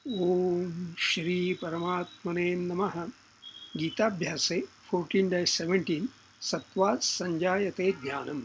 ओम श्री परमात्मने नमः। गीताभ्यासे 14-17 सत्वात् संजायते ज्ञानम्।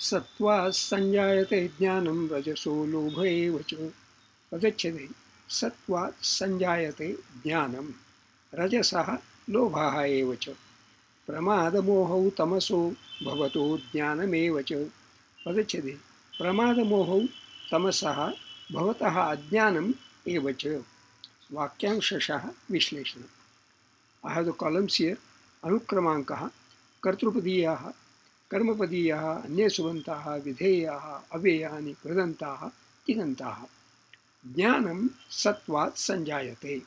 सत्वात् संजायते ज्ञानं रजसो लोभ एव च। पदच्छेदे सत्वात् संजायते ज्ञानं रजसः लोभः एव च। प्रमादमोहौ तमसो भवतो ज्ञानमेव च। पदच्छेदे प्रमादमोहौ तमसः भवतः अज्ञानम् एव च। वाक्यांशशः विश्लेषणम्। I have the columns here. अनुक्रमाङ्कः, कर्तृपदीयाः, कर्मपदीयाः, अन्ये सुबन्ताः, विधेयाः, अव्ययानि, कृदन्ताः, तिङन्ताः। ज्ञानं सत्वात् संजायते।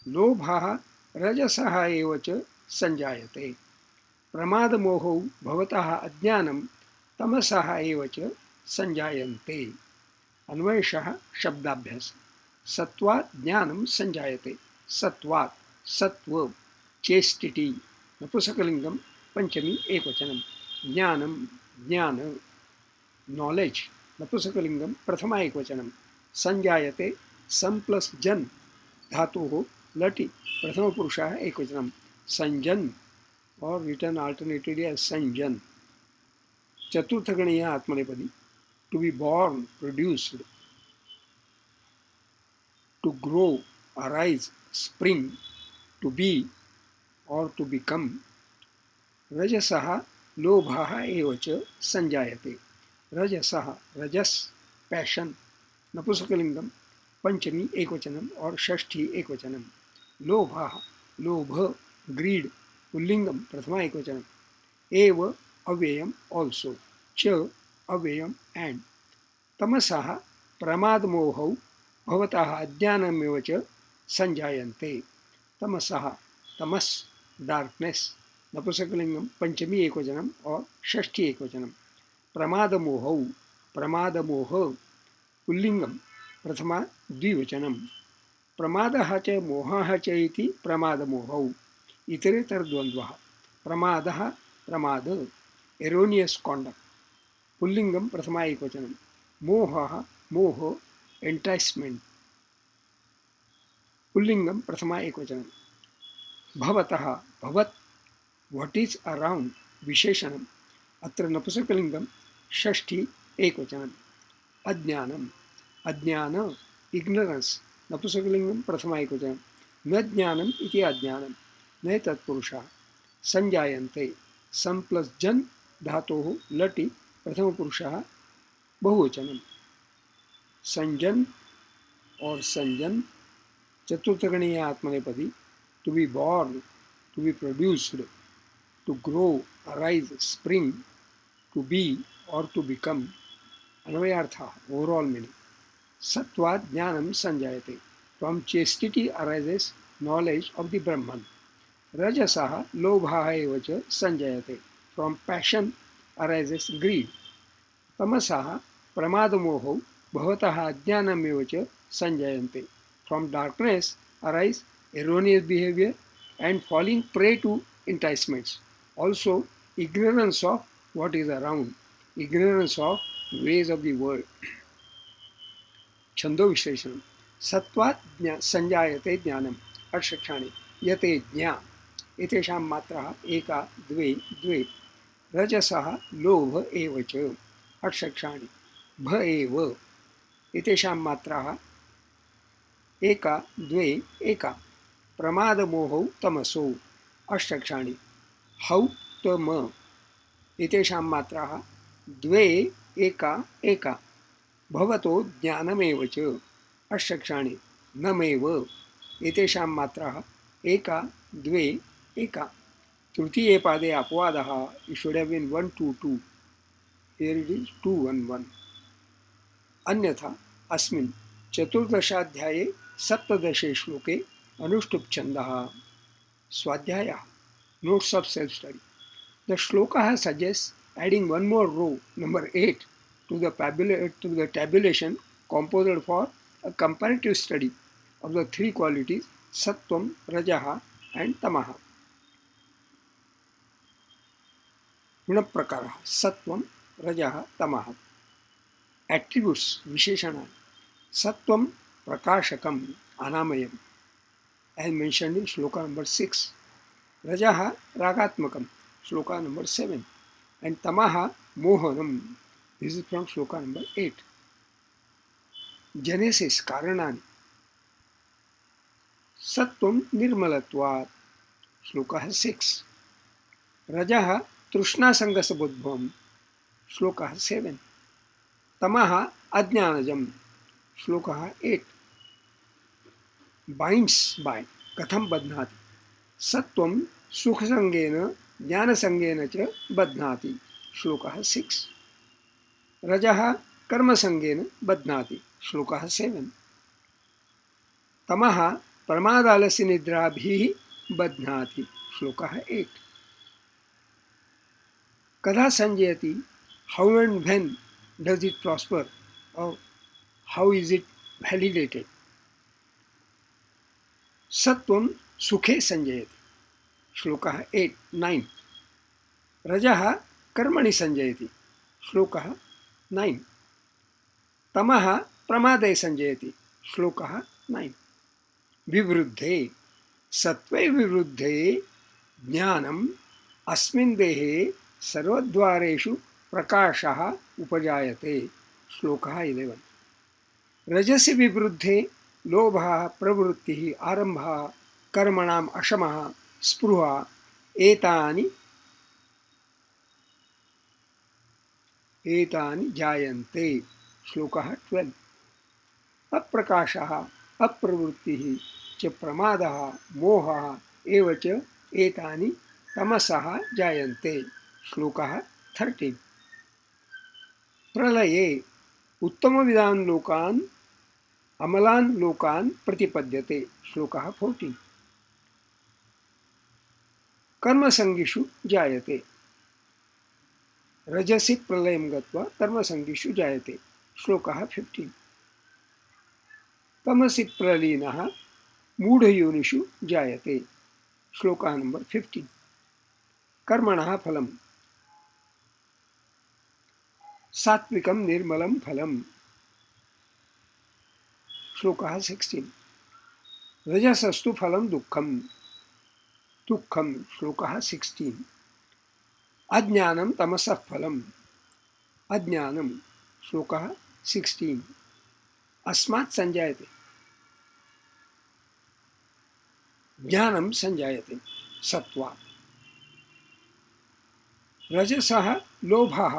लोभः रजसः एव च संजायते। प्रमादमोहौ भवतः अज्ञानं तमसः एव च संजायन्ते। अन्वयशः शब्दाभ्यास। सत्वात् ज्ञानं संजायते। सत्वात् सत्व चेष्टिटी नपुंसकलिंगम पंचमी एकवचनम। ज्ञानम ज्ञान नॉलेज नपुंसकलिंगम प्रथमा एकवचनम। संजायते सम प्लस जन धातु लटि प्रथम पुरुषः एकवचनम। संजन और रिटर्न अल्टरनेटिवली एज संजन। चतुर्थगणीय आत्मनेपदी to be born produced to grow, arise, spring, to be or to become. रजसः लोभः एव च संजायते। रजसः रजस पैशन नपुंसकलिंगम पंचमी एकवचनम और षष्ठी एकवचनम। लोभः लोभ ग्रीड पुल्लिंगम प्रथमा एकवचनम। एव अव्ययम ऑल्सो। च अव्ययम एंड। तमसः प्रमादमोहौ भवतः अज्ञानमेव च संजायन्ते। तमसः तमस डार्कनेस नपुंसकलिंगम पंचमी एकवचनम और षष्ठी एकवचनम। प्रमादमोहौ प्रमादमोह पुल्लिंगम प्रथमा द्विवचनम। प्रमादः च मोहः च इति प्रमादमोहौ इतरेतरद्वन्द्वः। प्रमादः प्रमाद एरोनियस कॉन्डक्ट पुल्लिंगम प्रथमा एकवचनम। मोहः मोह एंटाइसमेंट पुल्लिंगम प्रथमा एकवचनम। भवतः भवत् व्हाट इज अराउंड विशेषणम अत्र नपुंसकलिंगम षष्ठी एकवचनम। अज्ञानम अज्ञान इग्नोरेंस नपुंसकलिंगम प्रथमा एकवचनम। न ज्ञानम इति अज्ञानम न तत्पुरुषः। संजायन्ते सम प्लस जन धातोः लटि प्रथम पुरुषः बहुवचनम। संजन और संजन चतुर्थगणीय आत्मनेपदी to be born to be produced to grow arise spring to be or to become. अन्वयार्थः ओवरऑल मीनिंग। सत्वात् ज्ञानं संजायते। From chastity arises knowledge of the Brahman. रजसः लोभः एव च संजायते। From passion arises greed. तमसः प्रमादमोहौ भवतः अज्ञानमेव च संजायन्ते। From darkness arise erroneous behavior and falling prey to enticements. Also, ignorance of what is around, ignorance of ways of the world. छंदो विश्लेषण। सत्वात् संजायते ज्ञानम अष्टक्षाणि यते ज्ञा एतेषां मात्राः एका द्वे द्वे। रजसः लोभ एव च अष्टक्षाणि भ एव एतेषां मात्राः एका द्वे एका। प्रमादमोहौ तमसो अष्टक्षाणि हौ तम एतेषां मात्राः द्वे एका एका। भवतो ज्ञानमेव च अष्टक्षाणि नमेव एतेषां मात्राः एका द्वे एका। तृतीये पादे अपवादः it should have been 1 2 2 here it is 2 1 1। अन्यथा अस्मिन् चतुर्दशाध्याये सप्तदशे श्लोके अनुष्टुप् छन्दः। स्वाध्यायः notes of self-study. The shloka suggests adding one more row, number 8, to the tabulation composed for a comparative study of the three qualities Sattvam, Rajaha and Tamaha. गुणप्रकारः सत्वं रजः तमः। Attributes विशेषणानि। सत्वं prakashakam anamayam, as mentioned in shloka number 6. Rajaha ragatmakam, shloka number 7. And tamaha mohanam, this is from shloka number 8. Genesis karanani. Sattvam nirmalatvat, shloka 6. Rajaha trishna sangasabudbhavam, shloka 7. Tamaha ajnanajam, shloka 8. Binds by, katham badhnati. Sattvam sukhasangena jnanasangena cha badhnati, shloka 6. Rajaha कर्मसंगेन बध्नाति, श्लोकः 7. तमः प्रमादालस्य निद्राभिः बध्नाति, श्लोकः 8. कदा संजयति, how and when does it prosper, or how is it validated? सत्वं सुखे संजयति, श्लोकः 9. रजः कर्मणि संजयति, श्लोकः 9. तमः प्रमादे संजयति, श्लोकः 9. विवृद्धे सत्वे विवृद्धे ज्ञानम् अस्मिन् देहे सर्वद्वारेषु प्रकाशः उपजायते, श्लोकः 11. रजसि विवृद्धे लोभः प्रवृत्तिः आरम्भः कर्मणाम् अशमः स्पृहा एतानि जायन्ते, श्लोकः 12. अप्रकाशः अप्रवृत्तिः च प्रमादः मोहः एव च एतानि तमसः जायन्ते, श्लोकः 13. प्रलये उत्तमविदान् लोकान् अमलान् लोकान् प्रतिपद्यते, श्लोकः 14. कर्मसंगिषु जायते, रजसि प्रलयं गत्वा कर्मसंगिषु जायते, श्लोकः 15. तमसि प्रलीनः मूढयोनिषु जायते, श्लोकः नंबर 15. कर्मणः फलं सात्विकं निर्मलं फलं, श्लोकः 16. रजसस्तु फलं दुःखं, श्लोकः 16. अज्ञानं तमसः फलम्, अज्ञानं, श्लोकः 16. अस्मात् संजायते, ज्ञानं संजायते सत्वात्. रजसः लोभः,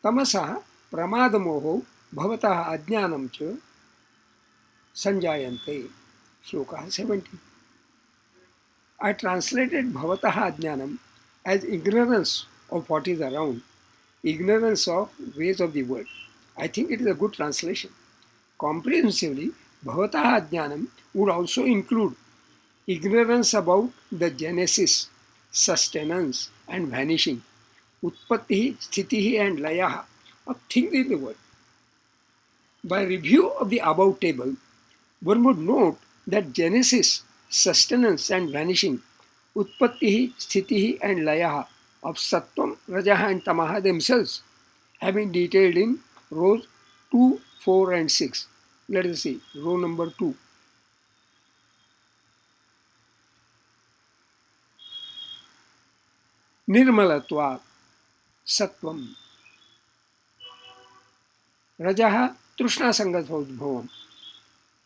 तमसः प्रमादमोहो भवतः अज्ञानं च संजायन्ते, श्लोकः 17. I translated bhavatah ajnanam as ignorance of what is around, ignorance of ways of the world. I think it is a good translation. Comprehensively, bhavatah ajnanam would also include ignorance about the genesis, sustenance and vanishing, utpattihi, sthitihi and layaha of things in the world. By review of the above table, one would note that genesis, sustenance and vanishing, utpattihi, sthitihi and layaha of sattvam, rajaha and tamaha themselves have been detailed in rows 2, 4 and 6. Let us see row number 2. Nirmalatvat sattvam, rajaha trishna sangasodbhavam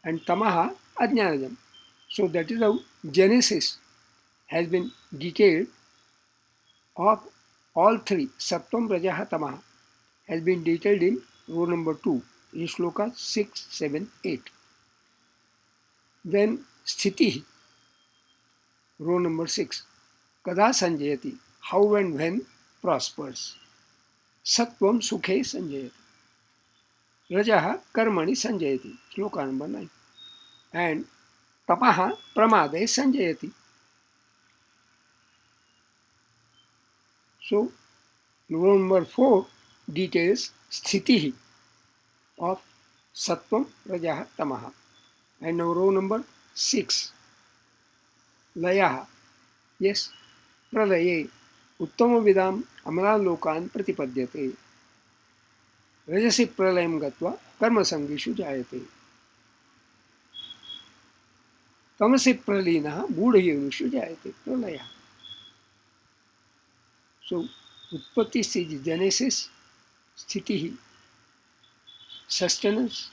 and tamaha ajnanajam. So that is how genesis has been detailed of all three, Sattvam, Rajaha, Tamaha, has been detailed in row number 2, in shloka 6, 7, 8. Then Sthiti, row number 6, Kada Sanjayati, how and when prospers. Sattvam Sukhe Sanjayati. Rajaha Karmani Sanjayati, shloka number 9. And Tapaha Pramade Sanjayati. So, row number 4 details Sthiti of Sattvam, Rajaha, Tamaha. And now row number 6, Layaha. Yes, Pralaye, Uttama Vidam Amala Lokan Pratipadyate. रजसि प्रलयं गत्वा कर्मसङ्गीषु जायते, तमसि प्रलीनः मूढयोनिषु जायते, प्रलयः. So, उत्पत्ति is genesis, स्थितिः, sustenance,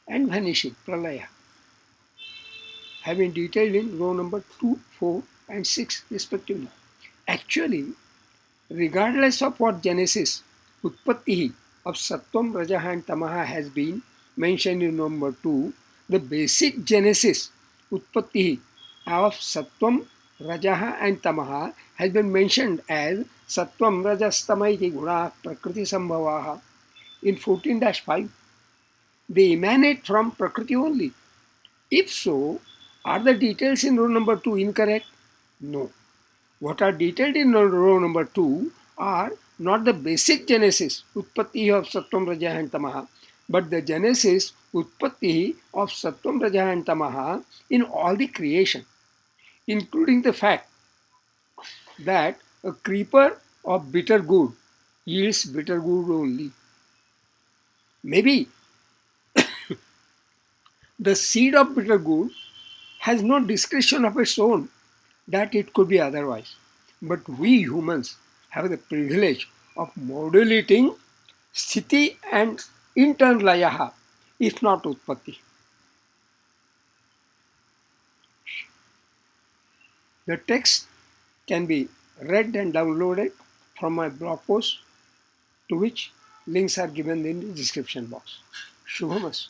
and vanishing, pralaya, have been detailed in row number 2, 4, and 6 respectively. Actually, regardless of what genesis, utpatti of sattvam, rajaha, and tamaha has been mentioned in number 2, the basic genesis, utpatti of sattvam, rajaha, and tamaha has been mentioned as sattvam, rajas, tamaiti guna prakriti sambhavaha in 14-5. They emanate from prakriti only. If so, are the details in row number 2 incorrect? No. What are detailed in row number 2 are not the basic genesis, utpatti of sattvam, raja and tamaha, but the genesis, utpatti of sattvam, raja and tamaha in all the creation, including the fact that a creeper of bitter good yields bitter good only. Maybe the seed of bitter good has no discretion of its own that it could be otherwise. But we humans have the privilege of modulating sthiti and interlayaha, if not utpatti. The text can be read and downloaded from my blog post, to which links are given in the description box. Shubhamas.